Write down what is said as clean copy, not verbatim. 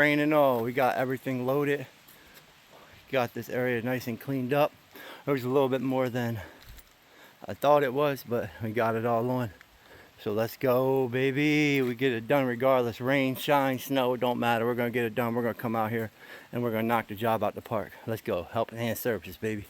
rain and all, we got everything loaded. Got this area nice and cleaned up. It was a little bit more than I thought it was, but we got it all on. So let's go, baby. We get it done regardless. Rain, shine, snow, it don't matter. We're gonna get it done. We're gonna come out here and we're gonna knock the job out the park. Let's go. Helping hand services, baby.